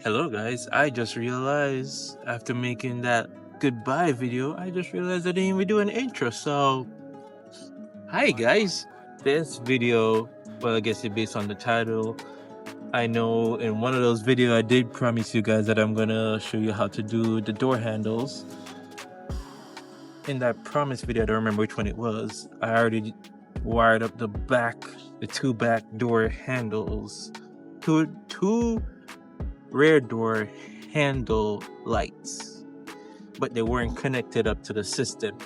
Hello guys, I just realized after making that goodbye video, I just realized I didn't even do an intro. So, hi guys. This video, well, I guess it's based on the title. I know in one of those videos I did promise you guys that I'm gonna show you how to do the door handles. In that promise video, I don't remember which one it was. I already wired up the two back door handles, two rear door handle lights, but they weren't connected up to the system.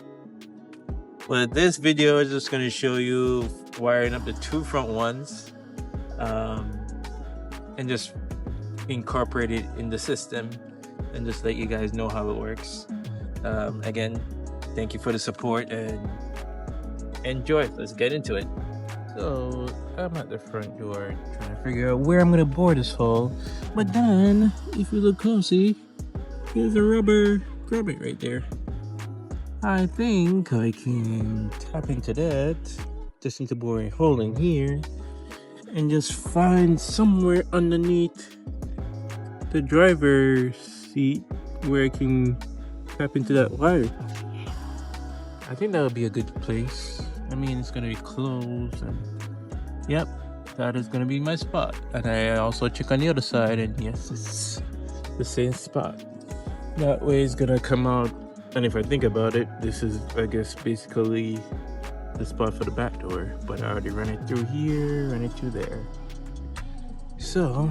Well, this video is just going to show you wiring up the two front ones and just incorporate it in the system and just let you guys know how it works. Again, thank you for the support and enjoy. Let's get into it. So I'm at the front door trying to figure out where I'm gonna bore this hole, but then if you look closely, there's a rubber grommet right there. I think I can tap into that, just need to bore a hole in here and just find somewhere underneath the driver's seat where I can tap into that wire. I think that would be a good place. I mean, it's gonna be closed, and yep, that is gonna be my spot. And I also check on the other side, and yes, it's the same spot. That way it's gonna come out, and if I think about it, this is, I guess, basically the spot for the back door, but I already ran it through here, ran it through there. So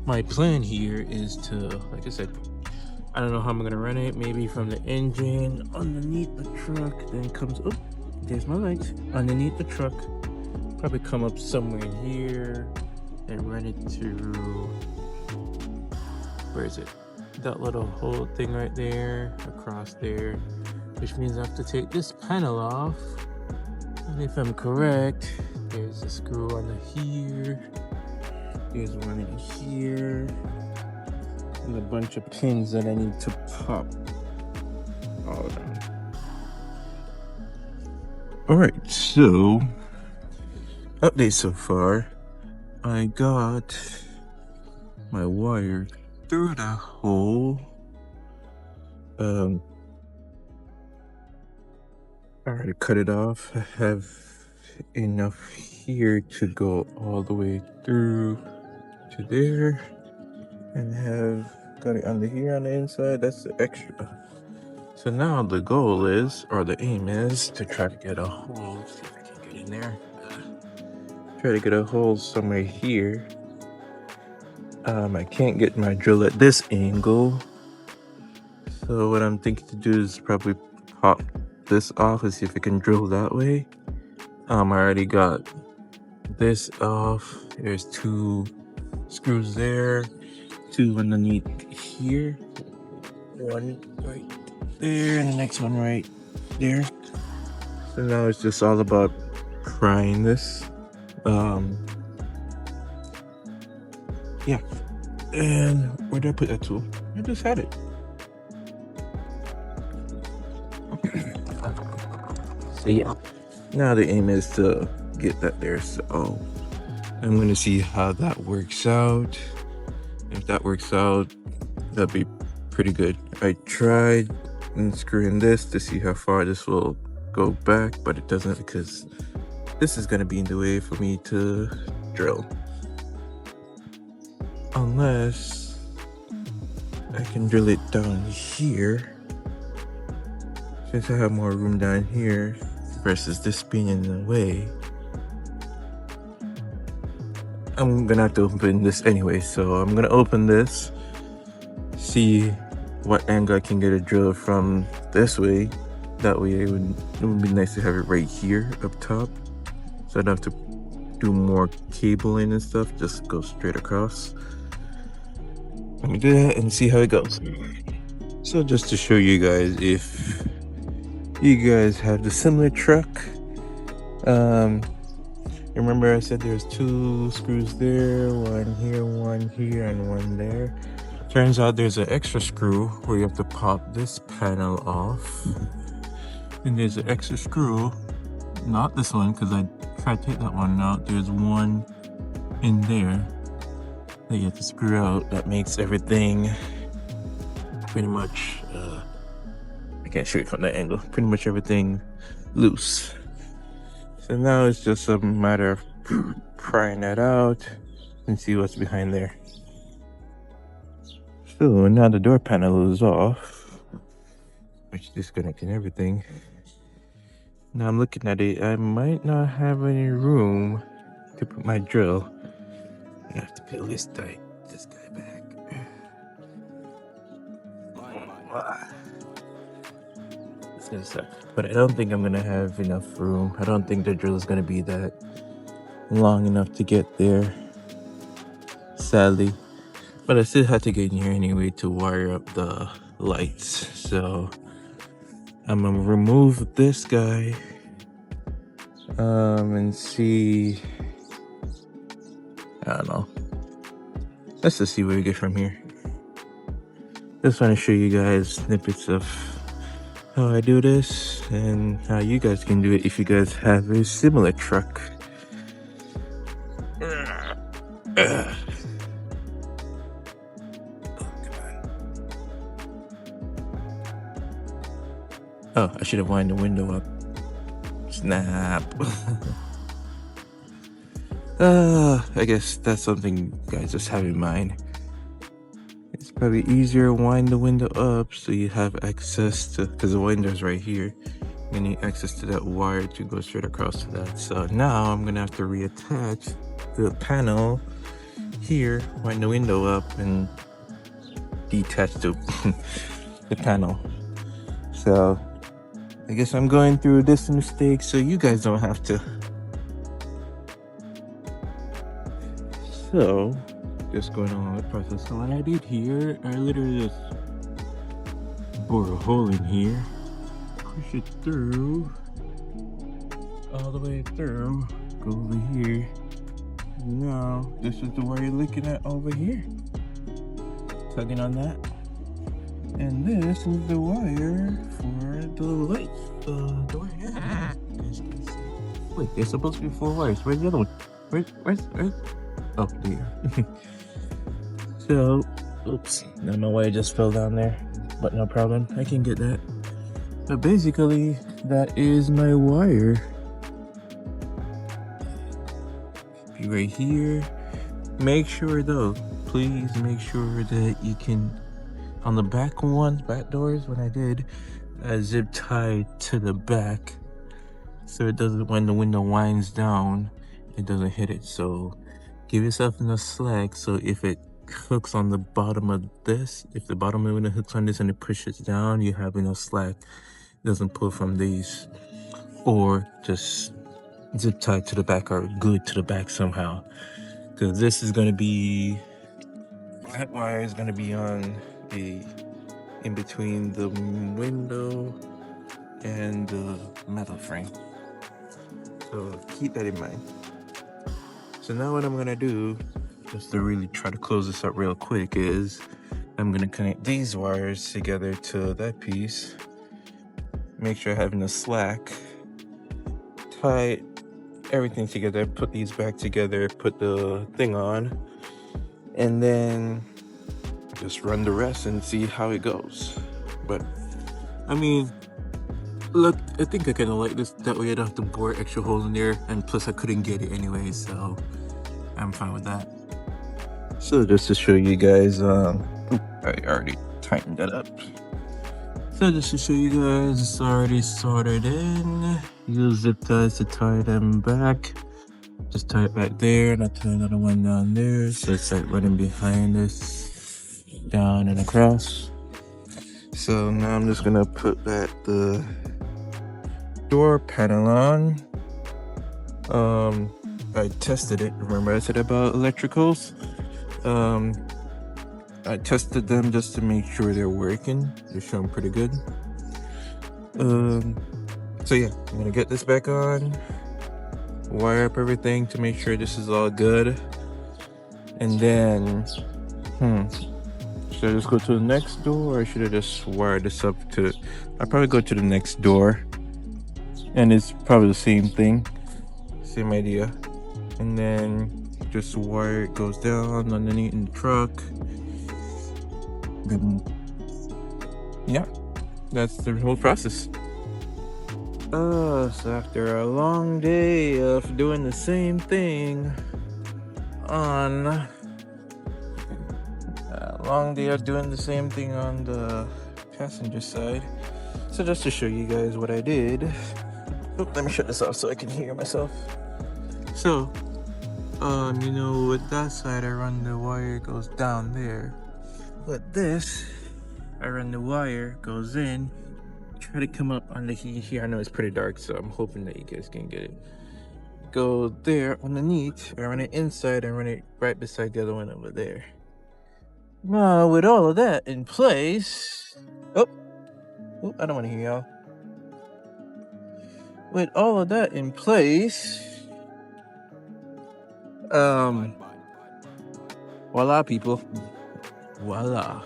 my plan here is to, like I said, I don't know how I'm gonna run it, maybe from the engine underneath the truck, then comes up. There's my lights underneath the truck, probably come up somewhere in here and run it through, where is it, that little hole thing right there, across there, which means I have to take this panel off. And if I'm correct, there's a screw under here, there's one in here, and a bunch of pins that I need to pop all down. Alright, so update so far. I got my wire through the hole. I already cut it off. I have enough here to go all the way through to there, and have got it under here on the inside. That's the extra. So now the goal is, or the aim is, to try to get a hole. See if I can get in there. Try to get a hole somewhere here. I can't get my drill at this angle. So what I'm thinking to do is probably pop this off and see if I can drill that way. I already got this off. There's two screws there, two underneath here. One right there and the next one right there. So now it's just all about prying this. Yeah. And where did I put that tool? I just had it. So yeah. Now the aim is to get that there. So I'm gonna see how that works out. If that works out, that'd be pretty good. I tried unscrewing this to see how far this will go back, but it doesn't, because this is going to be in the way for me to drill, unless I can drill it down here, since I have more room down here versus this being in the way. I'm gonna have to open this anyway, so I'm gonna open this, see what angle I can get a drill from this way. That way it would be nice to have it right here up top, so I don't have to do more cabling and stuff, just go straight across. Let me do that and see how it goes. So just to show you guys, if you guys have the similar truck, remember I said there's two screws there, one here and one there. Turns out there's an extra screw where you have to pop this panel off, and there's an extra screw, not this one because I tried to take that one out. There's one in there that you have to screw out that makes everything pretty much I can't show it from that angle, pretty much everything loose. So now it's just a matter of prying that out and see what's behind there. So now the door panel is off, which disconnecting everything. Now I'm looking at it, I might not have any room to put my drill. I have to peel this guy back. It's gonna suck. But I don't think I'm gonna have enough room. I don't think the drill is gonna be that long enough to get there, sadly. But I still had to get in here anyway to wire up the lights. So I'm gonna remove this guy and see. I don't know. Let's just see where we get from here. Just want to show you guys snippets of how I do this and how you guys can do it if you guys have a similar truck. Oh, I should have wound the window up. Snap. I guess that's something you guys just have in mind. It's probably easier to wind the window up so you have access to, because the window's right here, you need access to that wire to go straight across to that. So now I'm gonna have to reattach the panel here, wind the window up, and detach the panel. So I guess I'm going through this mistake so you guys don't have to. So just going on with the process. So what I did here, I literally just bore a hole in here, push it through, all the way through, go over here. Now this is the wire you're looking at over here, tugging on that, and this is the wire for the lights, the door. Wait, there's supposed to be 4 wires. Where's the other one? Where's oh, there. So, oops, I don't know why it just fell down there, but no problem, I can get that. But basically, that is my wire. Be right here. Make sure though, please make sure that you can, on the back doors, when I did, I zip tied to the back, so it doesn't, when the window winds down, it doesn't hit it. So give yourself enough slack, so if it hooks on the bottom of this, if the bottom of the window hooks on this and it pushes down, you have enough slack, it doesn't pull from these. Or just zip tied to the back or glued to the back somehow, because this is going to be, that wire is going to be on in between the window and the metal frame, so keep that in mind. So now what I'm gonna do, just to really try to close this up real quick, is I'm gonna connect these wires together to that piece, make sure I have enough slack, tie everything together, put these back together, put the thing on, and then just run the rest and see how it goes. But I mean, look, I think I kind of like this, that way I don't have to bore extra hole in there, and plus I couldn't get it anyway, so I'm fine with that. So just to show you guys, I already tightened that up. So just to show you guys, it's already sorted in. Use zip ties to tie them back. Just tie it back there, and I tie another one down there, so it's like running behind this, down and across. So now I'm just gonna put the door panel on. I tested it. Remember I said about electricals? I tested them just to make sure they're working. They're showing pretty good. So yeah, I'm gonna get this back on, wire up everything to make sure this is all good, and then should I just go to the next door, or should I just wire this up to, I'll probably go to the next door, and it's probably the same thing, same idea, and then just wire it goes down underneath in the truck. Then, yeah, that's the whole process. So after a long day of doing the same thing on the passenger side, so just to show you guys what I did. Oh, let me shut this off so I can hear myself. So you know, with that side I run the wire, goes down there, but this I run the wire, goes in, try to come up on the here. I know it's pretty dark, so I'm hoping that you guys can get it. Go there underneath, I run it inside, I run it right beside the other one over there. Now with all of that in place, oh I don't want to hear y'all. With all of that in place, voila people, voila,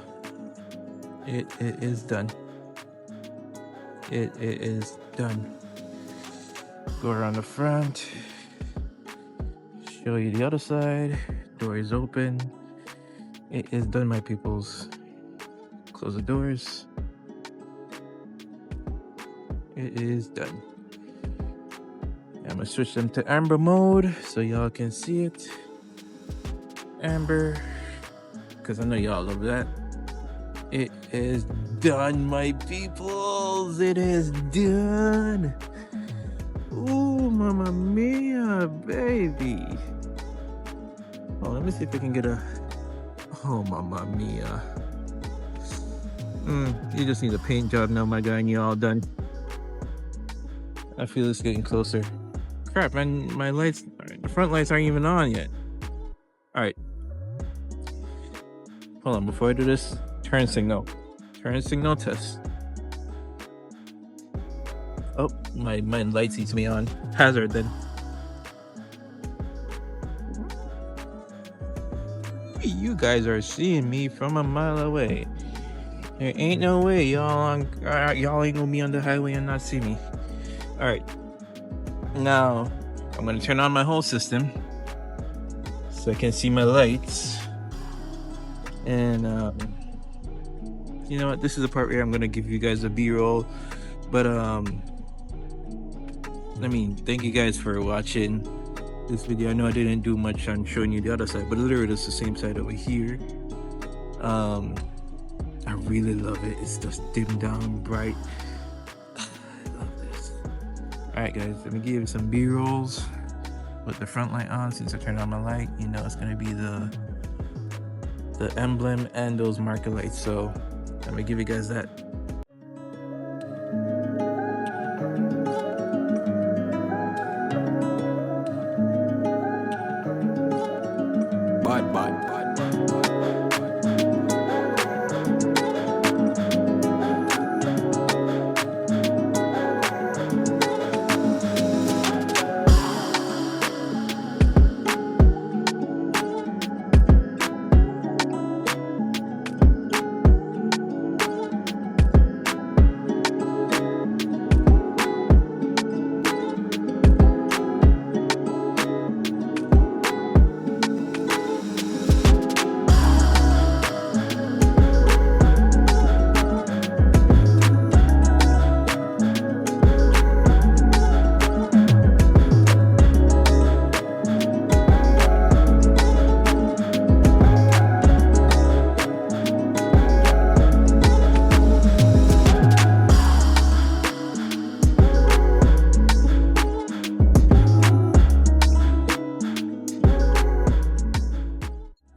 it is done. It is done. Go around the front, show you the other side. Door is open. It is done, my peoples. Close the doors. It is done. I'm gonna switch them to amber mode so y'all can see it. Amber, because I know y'all love that. It is done, my peoples. It is done. Ooh, mamma mia, baby. Oh, let me see if I can get a... Oh, mamma mia. You just need a paint job now, my guy, and you're all done. I feel it's getting closer. Crap, man, my lights, the front lights aren't even on yet. All right. Hold on, before I do this, turn signal test. Oh, my light sees me on. Hazard then. You guys are seeing me from a mile away. There ain't no way y'all ain't gonna be on the highway and not see me. All right. Now I'm gonna turn on my whole system so I can see my lights. And you know what? This is the part where I'm gonna give you guys a B-roll. But I mean, thank you guys for watching this video. I know I didn't do much on showing you the other side, but literally it's the same side over here. I really love it. It's just dimmed down bright. I love this. All right, guys, let me give you some B-rolls with the front light on. Since I turned on my light, you know it's gonna be the emblem and those marker lights. So let me give you guys that.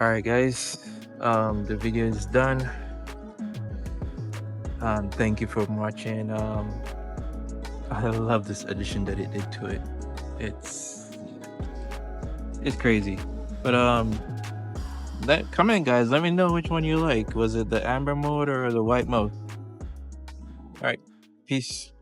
Alright guys, the video is done. Thank you for watching. I love this addition that it did to it. It's crazy. But comment guys, let me know which one you like. Was it the amber mode or the white mode? Alright, peace.